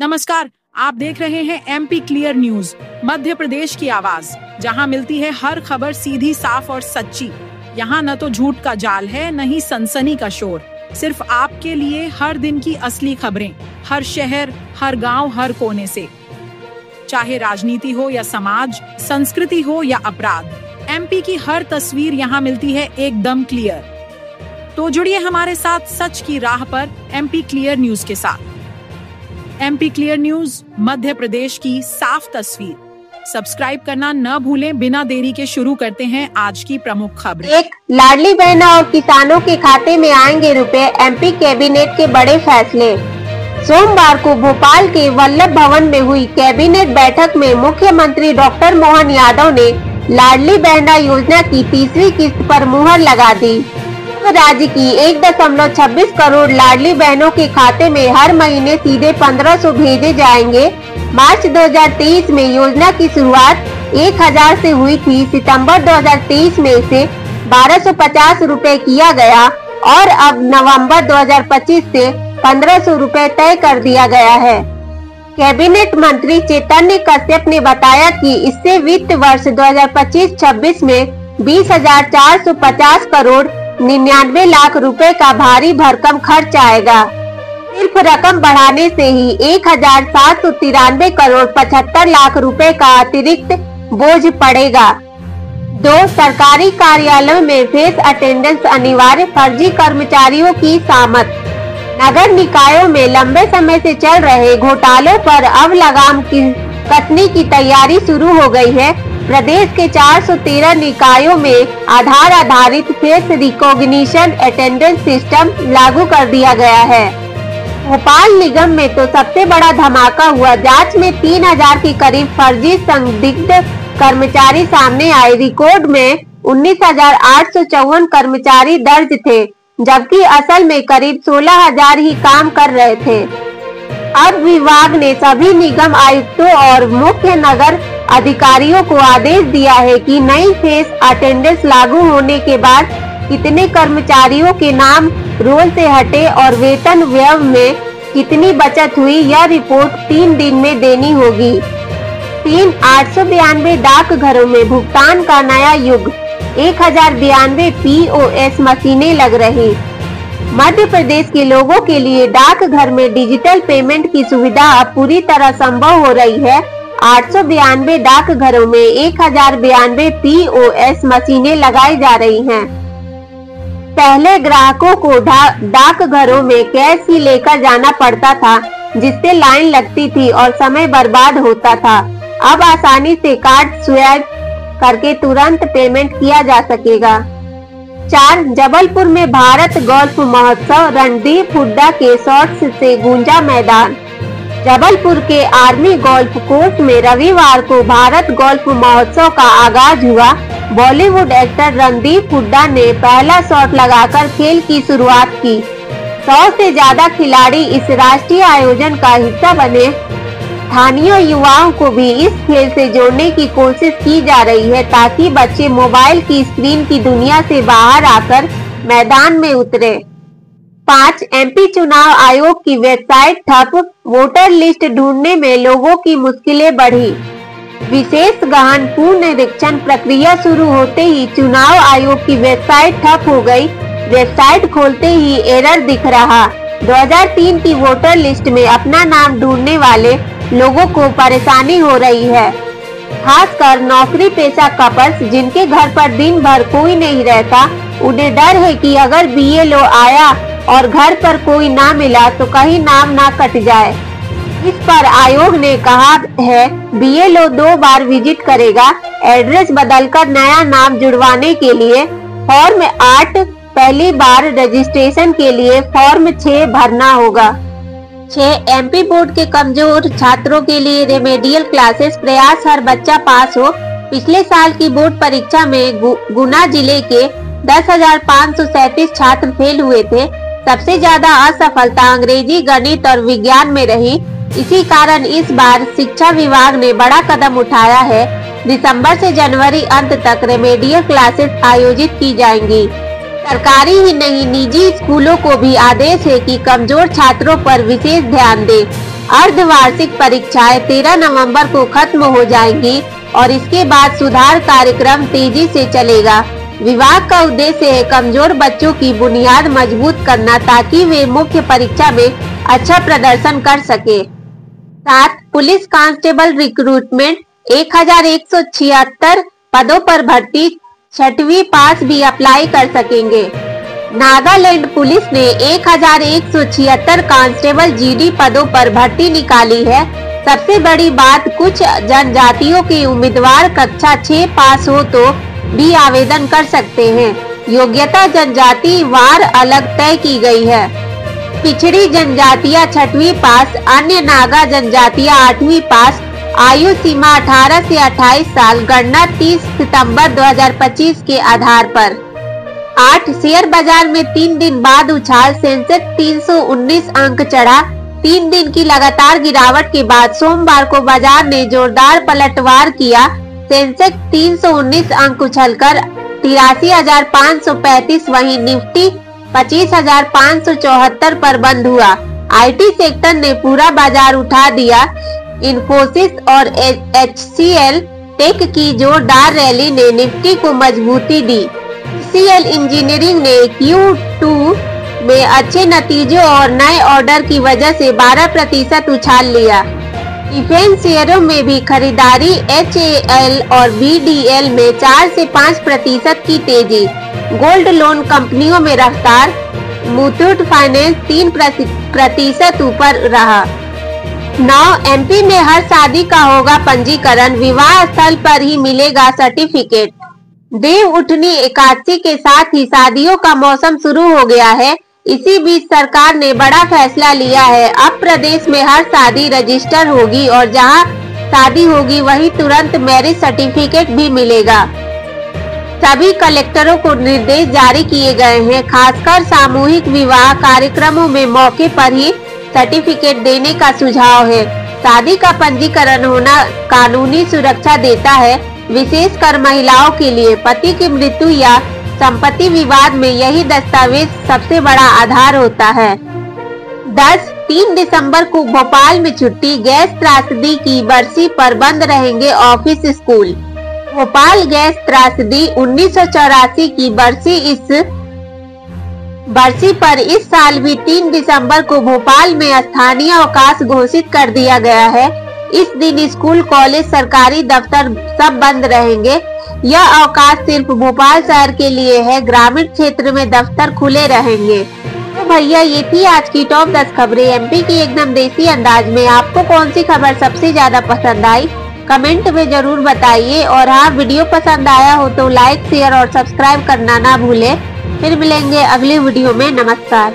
नमस्कार, आप देख रहे हैं MP clear news, Madhya Pradesh की आवाज, जहां मिलती है हर खबर सीधी, साफ और सच्ची। यहां न तो झूठ का जाल है, न ही सनसनी का शोर। सिर्फ आपके लिए हर दिन की असली खबरें, हर शहर, हर गांव, हर कोने से। चाहे राजनीति हो या समाज, संस्कृति हो या अपराध, एमपी की हर तस्वीर यहां मिलती है एकदम क्लियर। तो जुड़िए हमारे साथ सच की राह पर एमपी क्लियर न्यूज के साथ। MP clear news, Madhya Pradesh की साफ तस्वीर। सब्सक्राइब करना न भूलें। बिना देरी के शुरू करते हैं आज की प्रमुख खबरें। एक, लाडली बहना और किसानों के खाते में आएंगे रुपए, एमपी कैबिनेट के बड़े फैसले। सोमवार को भोपाल के वल्लभ भवन में हुई कैबिनेट बैठक में मुख्यमंत्री डॉक्टर मोहन यादव ने लाडली बहना योजना की तीसरी किस्त पर मुहर लगा दी। राज्य की 1.26 करोड़ लाडली बहनों के खाते में हर महीने सीधे 1500 भेजे जाएंगे। मार्च 2023 में योजना की शुरुआत 1000 से हुई थी। सितंबर 2023 में इसे 1250 रुपए किया गया और अब नवंबर 2025 से 1500 रुपए तय कर दिया गया है। कैबिनेट मंत्री चैतन्य कश्यप ने बताया कि इससे वित्त वर्ष 2025-26 में 20,450 करोड़ 99 लाख रुपए का भारी भरकम खर्च आएगा। सिर्फ रकम बढ़ाने से ही 1,793 करोड़ 75 लाख रुपए का अतिरिक्त बोझ पड़ेगा। 2, सरकारी कार्यालयों में फेस अटेंडेंस अनिवार्य, फर्जी कर्मचारियों की सामत। नगर निकायों में लंबे समय से चल रहे घोटालों पर अब लगाम कसने की तैयारी शुरू हो गई है। प्रदेश के 413 निकायों में आधार आधारित फेस रिकॉग्निशन अटेंडेंस सिस्टम लागू कर दिया गया है। भोपाल निगम में तो सबसे बड़ा धमाका हुआ। जांच में 3000 के करीब फर्जी संदिग्ध कर्मचारी सामने आए। रिकॉर्ड में 19,854 कर्मचारी दर्ज थे, जबकि असल में करीब 16,000 ही काम कर रहे थे। अब विभाग ने सभी निगम आयुक्तों और मुख्य नगर अधिकारियों को आदेश दिया है कि नई फेस अटेंडेंस लागू होने के बाद कितने कर्मचारियों के नाम रोल से हटे और वेतन व्यय में कितनी बचत हुई, यह रिपोर्ट 3 दिन में देनी होगी। 892 डाकघरों में भुगतान का नया युग, 1092 POS मशीनें लग रही। मध्य प्रदेश के लोगों के लिए डाकघर में डिजिटल पेमेंट की सुविधा अब पूरी तरह संभव हो रही है। 892 डाकघरों में 1092 POS मशीनें लगाई जा रही हैं। पहले ग्राहकों को डाकघरों में कैश ही लेकर जाना पड़ता था, जिससे लाइन लगती थी और समय बर्बाद होता था। अब आसानी से कार्ड स्वाइप करके तुरंत पेमेंट किया जा सकेगा। 4, जबलपुर में भारत गोल्फ महोत्सव, रणदीप हुड्डा के शॉट्स से गूंजा मैदान। जबलपुर के आर्मी गोल्फ कोर्स में रविवार को भारत गोल्फ महोत्सव का आगाज हुआ। बॉलीवुड एक्टर रणदीप हुड्डा ने पहला शॉट लगाकर खेल की शुरुआत की। 100 से ज्यादा खिलाड़ी इस राष्ट्रीय आयोजन का हिस्सा बने। स्थानीय युवाओं को भी इस खेल से जोड़ने की कोशिश की जा रही है, ताकि बच्चे मोबाइल की स्क्रीन की दुनिया से बाहर आकर मैदान में उतरे। 5, एमपी चुनाव आयोग की वेबसाइट ठप, वोटर लिस्ट ढूंढने में लोगों की मुश्किलें बढ़ी। विशेष गहन पुनरीक्षण प्रक्रिया शुरू होते ही चुनाव आयोग की वेबसाइट ठप हो गई। वेबसाइट खोलते ही एरर दिख रहा। 2003 की वोटर लिस्ट में अपना नाम ढूंढने वाले लोगों को परेशानी हो रही है, खासकर नौकरी पेशा कपल्स जिनके घर पर दिन भर कोई नहीं रहता। उन्हें डर है कि अगर BLO आया और घर पर कोई ना मिला तो कहीं नाम ना कट जाए। इस पर आयोग ने कहा है BLO 2 बार विजिट करेगा। एड्रेस बदलकर नया नाम जुड़वाने के लिए फॉर्म 8, पहली बार रजिस्ट्रेशन के लिए फॉर्म 6 भरना होगा। 6, एमपी बोर्ड के कमजोर छात्रों के लिए रेमेडियल क्लासेस, प्रयास हर बच्चा पास हो। पिछले साल की बोर्ड परीक्षा में गुना जिले के 10,537 छात्र फेल हुए थे। सबसे ज्यादा असफलता अंग्रेजी, गणित और विज्ञान में रही। इसी कारण इस बार शिक्षा विभाग ने बड़ा कदम उठाया है। दिसंबर से जनवरी अंत तक रेमेडियल क्लासेस आयोजित की जाएंगी। सरकारी ही नहीं, निजी स्कूलों को भी आदेश है कि कमजोर छात्रों पर विशेष ध्यान दें। अर्धवार्षिक परीक्षाएं 13 नवंबर को खत्म हो जाएंगी और इसके बाद सुधार कार्यक्रम तेजी से चलेगा। विभाग का उद्देश्य है कमजोर बच्चों की बुनियाद मजबूत करना ताकि वे मुख्य परीक्षा में अच्छा प्रदर्शन कर सके। 7. पुलिस कांस्टेबल रिक्रूटमेंट 1176 पदों पर भर्ती, 6वीं पास भी अप्लाई कर सकेंगे। नागालैंड पुलिस ने 1176 कांस्टेबल जीडी पदों पर भर्ती निकाली है। सबसे बड़ी बात, कुछ जनजातियों के उम्मीदवार कक्षा 6 पास हो तो भी आवेदन कर सकते हैं। योग्यता जनजाति वार अलग तय की गई है। पिछड़ी जनजातियां 6वीं पास, अन्य नागा जनजातियां 8वीं पास। आयु सीमा 18 से 28 साल, गणना 30 सितंबर 2025 के आधार पर। 8. शेयर बाजार में 3 दिन बाद उछाल, सेंसेक्स 319 अंक चढ़ा। 3 दिन की लगातार गिरावट के बाद सोमवार को बाजार ने जोरदार पलटवार किया। सेंसेक्स 319 अंक उछलकर 83,535, वहीं निफ्टी 25,574 पर बंद हुआ। आईटी सेक्टर ने पूरा बाजार उठा दिया। इन्फोसिस और HCL टेक की जोरदार रैली ने निफ्टी को मजबूती दी। HCL इंजीनियरिंग ने Q2 में अच्छे नतीजों और नए ऑर्डर की वजह से 12% उछाल लिया। डिफेंस शेयरों में भी खरीदारी, HAL और BDL में 4 से 5% की तेजी। गोल्ड लोन कंपनियों में रफ्तार, मुथूट फाइनेंस 3% ऊपर रहा। 9. MP में हर शादी का होगा पंजीकरण, विवाह स्थल पर ही मिलेगा सर्टिफिकेट। देव उठनी एकादशी के साथ ही शादियों का मौसम शुरू हो गया है। इसी बीच सरकार ने बड़ा फैसला लिया है। अब प्रदेश में हर शादी रजिस्टर होगी और जहां शादी होगी वहीं तुरंत मैरिज सर्टिफिकेट भी मिलेगा। सभी कलेक्टरों को निर्देश जारी किए गए हैं। खासकर सामूहिक विवाह कार्यक्रमों में मौके पर ही सर्टिफिकेट देने का सुझाव है। शादी का पंजीकरण होना कानूनी सुरक्षा देता है, विशेषकर महिलाओं के लिए। पति की मृत्यु या संपत्ति विवाद में यही दस्तावेज सबसे बड़ा आधार होता है। 10. 3 दिसंबर को भोपाल में छुट्टी, गैस त्रासदी की बरसी पर बंद रहेंगे ऑफिस स्कूल। भोपाल गैस त्रासदी 1984 की बरसी पर इस साल भी 3 दिसंबर को भोपाल में स्थानीय अवकाश घोषित कर दिया गया है। इस दिन स्कूल, कॉलेज, सरकारी दफ्तर सब बंद रहेंगे। यह अवकाश सिर्फ भोपाल शहर के लिए है, ग्रामीण क्षेत्र में दफ्तर खुले रहेंगे। तो भैया ये थी आज की टॉप 10 खबरें MP की एकदम देसी अंदाज में। आपको कौन सी खबर सबसे ज्यादा पसंद आई कमेंट में जरूर बताइए। और हाँ, वीडियो पसंद आया हो तो लाइक, शेयर और सब्सक्राइब करना ना भूले। फिर मिलेंगे अगली वीडियो में। नमस्कार।